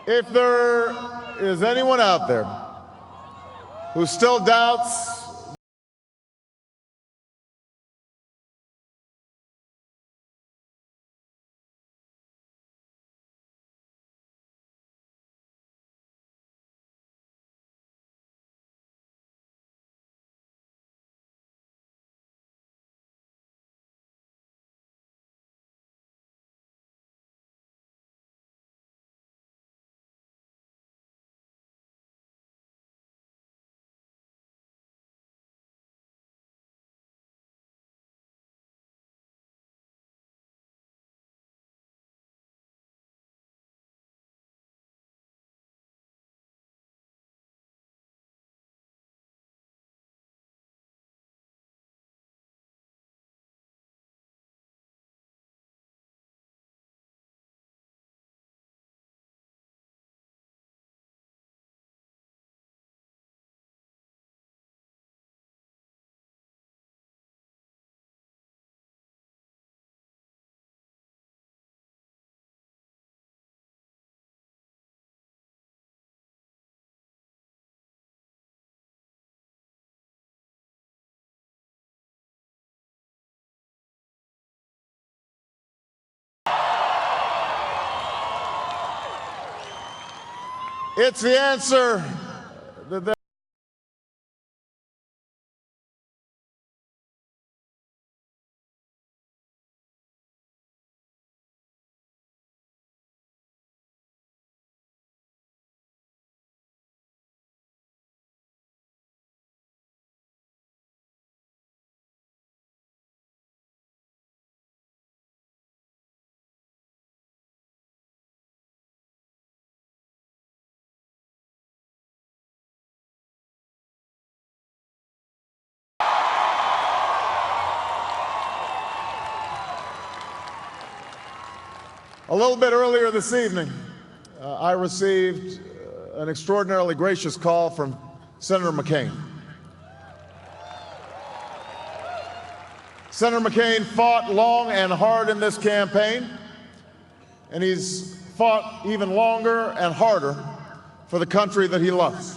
If there is anyone out there who still doubts it's the answer that a little bit earlier this evening, I received an extraordinarily gracious call from Senator McCain. Senator McCain fought long and hard in this campaign, and he's fought even longer and harder for the country that he loves.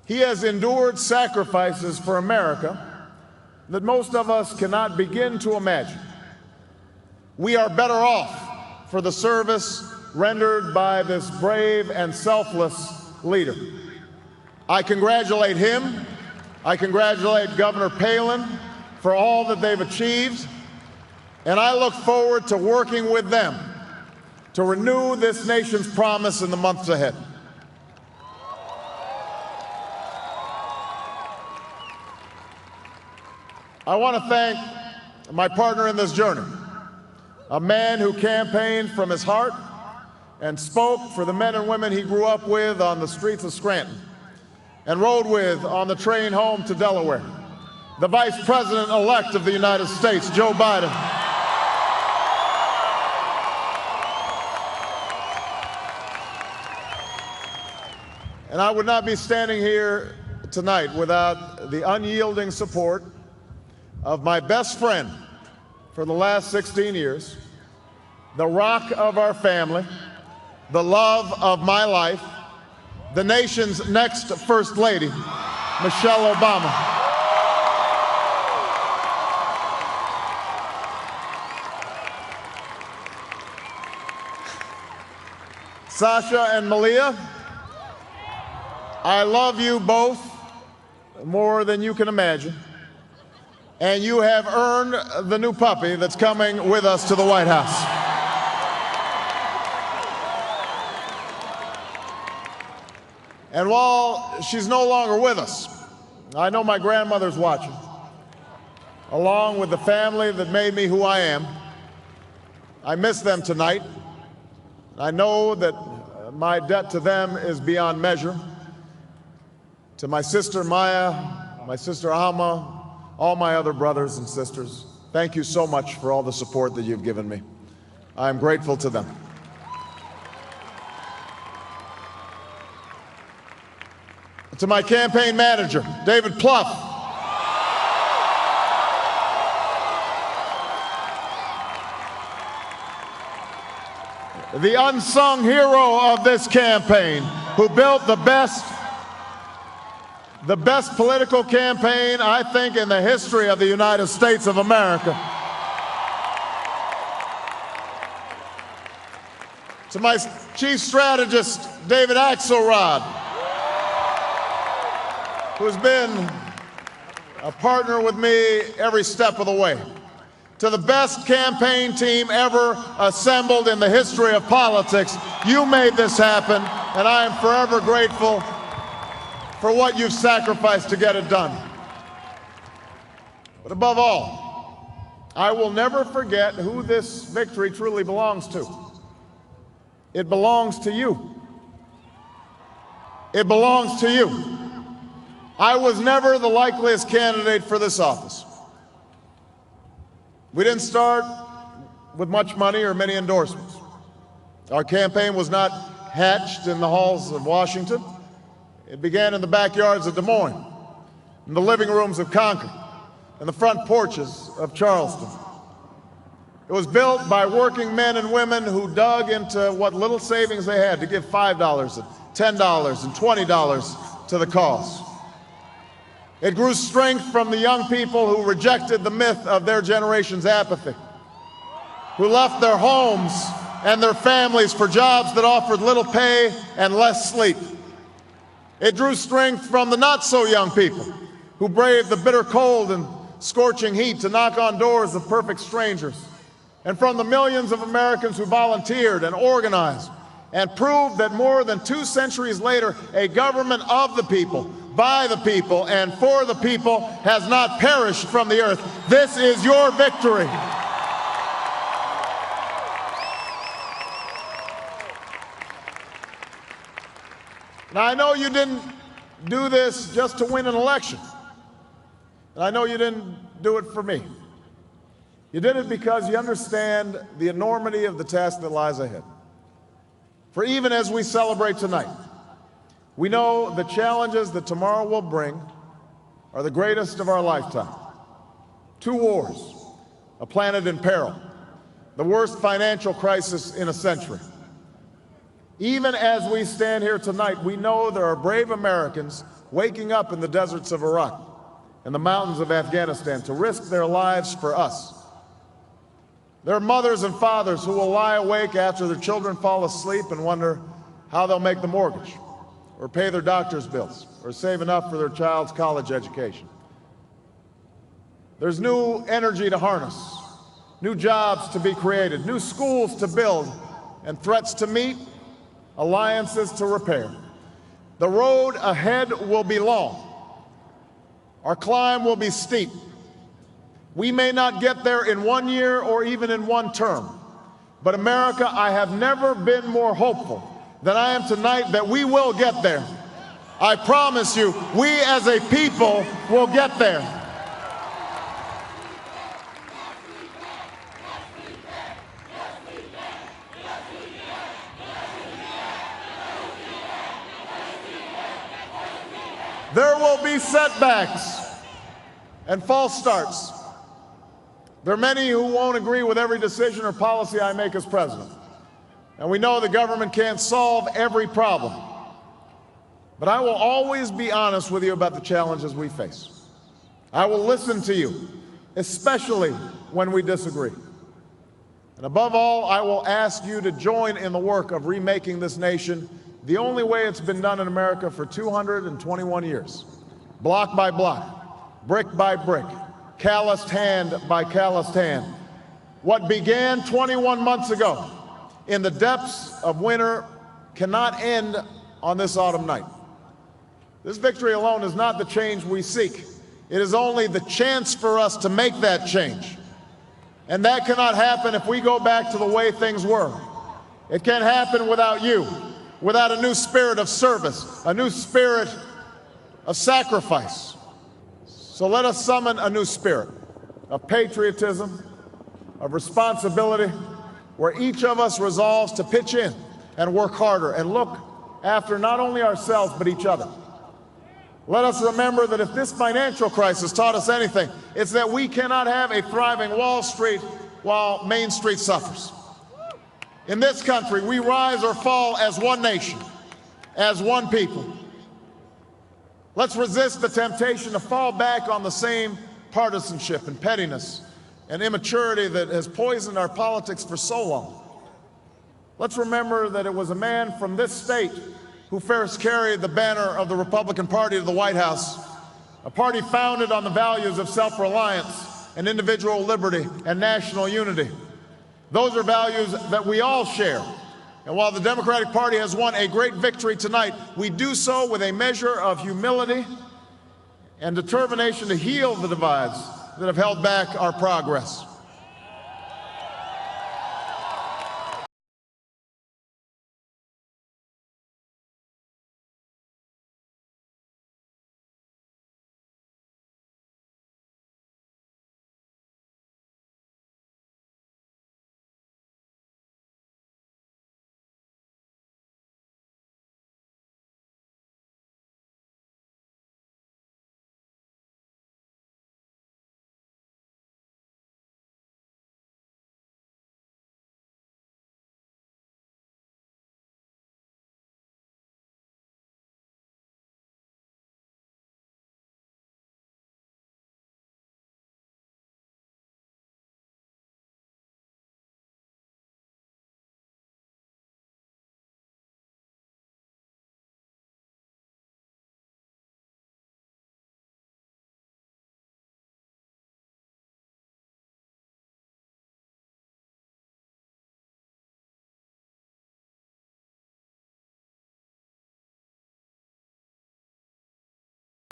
He has endured sacrifices for America that most of us cannot begin to imagine. We are better off for the service rendered by this brave and selfless leader. I congratulate him. I congratulate Governor Palin for all that they've achieved, and I look forward to working with them to renew this nation's promise in the months ahead. I want to thank my partner in this journey, a man who campaigned from his heart and spoke for the men and women he grew up with on the streets of Scranton and rode with on the train home to Delaware, the Vice President-elect of the United States, Joe Biden. And I would not be standing here tonight without the unyielding support of my best friend for the last 16 years, the rock of our family, the love of my life, the nation's next First Lady, Michelle Obama. Sasha and Malia, I love you both more than you can imagine. And you have earned the new puppy that's coming with us to the White House. And while she's no longer with us, I know my grandmother's watching, along with the family that made me who I am. I miss them tonight. I know that my debt to them is beyond measure. To my sister Maya, my sister Alma, all my other brothers and sisters, thank you so much for all the support that you've given me. I am grateful to them. To my campaign manager, David Plouffe, the unsung hero of this campaign, who built the best political campaign, I think, in the history of the United States of America. To my chief strategist, David Axelrod, who's been a partner with me every step of the way. To the best campaign team ever assembled in the history of politics, you made this happen, and I am forever grateful for what you've sacrificed to get it done. But above all, I will never forget who this victory truly belongs to. It belongs to you. It belongs to you. I was never the likeliest candidate for this office. We didn't start with much money or many endorsements. Our campaign was not hatched in the halls of Washington. It began in the backyards of Des Moines, in the living rooms of Concord, and the front porches of Charleston. It was built by working men and women who dug into what little savings they had to give $5 and $10 and $20 to the cause. It grew strength from the young people who rejected the myth of their generation's apathy, who left their homes and their families for jobs that offered little pay and less sleep. It drew strength from the not-so-young people who braved the bitter cold and scorching heat to knock on doors of perfect strangers, and from the millions of Americans who volunteered and organized and proved that more than 2 centuries later, a government of the people, by the people, and for the people has not perished from the earth. This is your victory. Now, I know you didn't do this just to win an election. And I know you didn't do it for me. You did it because you understand the enormity of the task that lies ahead. For even as we celebrate tonight, we know the challenges that tomorrow will bring are the greatest of our lifetime. 2 wars, a planet in peril, the worst financial crisis in a century. Even as we stand here tonight, we know there are brave Americans waking up in the deserts of Iraq and the mountains of Afghanistan to risk their lives for us. There are mothers and fathers who will lie awake after their children fall asleep and wonder how they'll make the mortgage, or pay their doctor's bills, or save enough for their child's college education. There's new energy to harness, new jobs to be created, new schools to build, and threats to meet, alliances to repair. The road ahead will be long. Our climb will be steep. We may not get there in 1 year or even in 1 term. But America, I have never been more hopeful than I am tonight that we will get there. I promise you, we as a people will get there. There will be setbacks and false starts. There are many who won't agree with every decision or policy I make as president. And we know the government can't solve every problem. But I will always be honest with you about the challenges we face. I will listen to you, especially when we disagree. And above all, I will ask you to join in the work of remaking this nation the only way it's been done in America for 221 years, block by block, brick by brick, calloused hand by calloused hand. What began 21 months ago in the depths of winter cannot end on this autumn night. This victory alone is not the change we seek. It is only the chance for us to make that change. And that cannot happen if we go back to the way things were. It can't happen without you, without a new spirit of service, a new spirit of sacrifice. So let us summon a new spirit of patriotism, of responsibility, where each of us resolves to pitch in and work harder and look after not only ourselves but each other. Let us remember that if this financial crisis taught us anything, it's that we cannot have a thriving Wall Street while Main Street suffers. In this country, we rise or fall as one nation, as one people. Let's resist the temptation to fall back on the same partisanship and pettiness and immaturity that has poisoned our politics for so long. Let's remember that it was a man from this state who first carried the banner of the Republican Party to the White House, a party founded on the values of self-reliance and individual liberty and national unity. Those are values that we all share. And while the Democratic Party has won a great victory tonight, we do so with a measure of humility and determination to heal the divides that have held back our progress.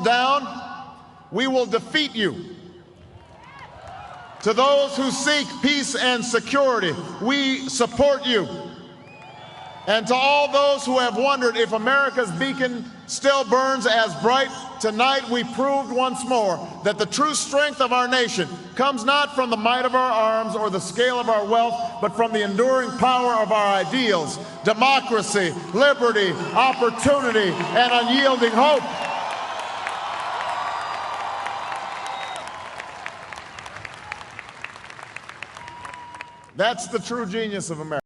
Down, we will defeat you. To those who seek peace and security, we support you. And to all those who have wondered if America's beacon still burns as bright, tonight we proved once more that the true strength of our nation comes not from the might of our arms or the scale of our wealth, but from the enduring power of our ideals: democracy, liberty, opportunity, and unyielding hope. That's the true genius of America.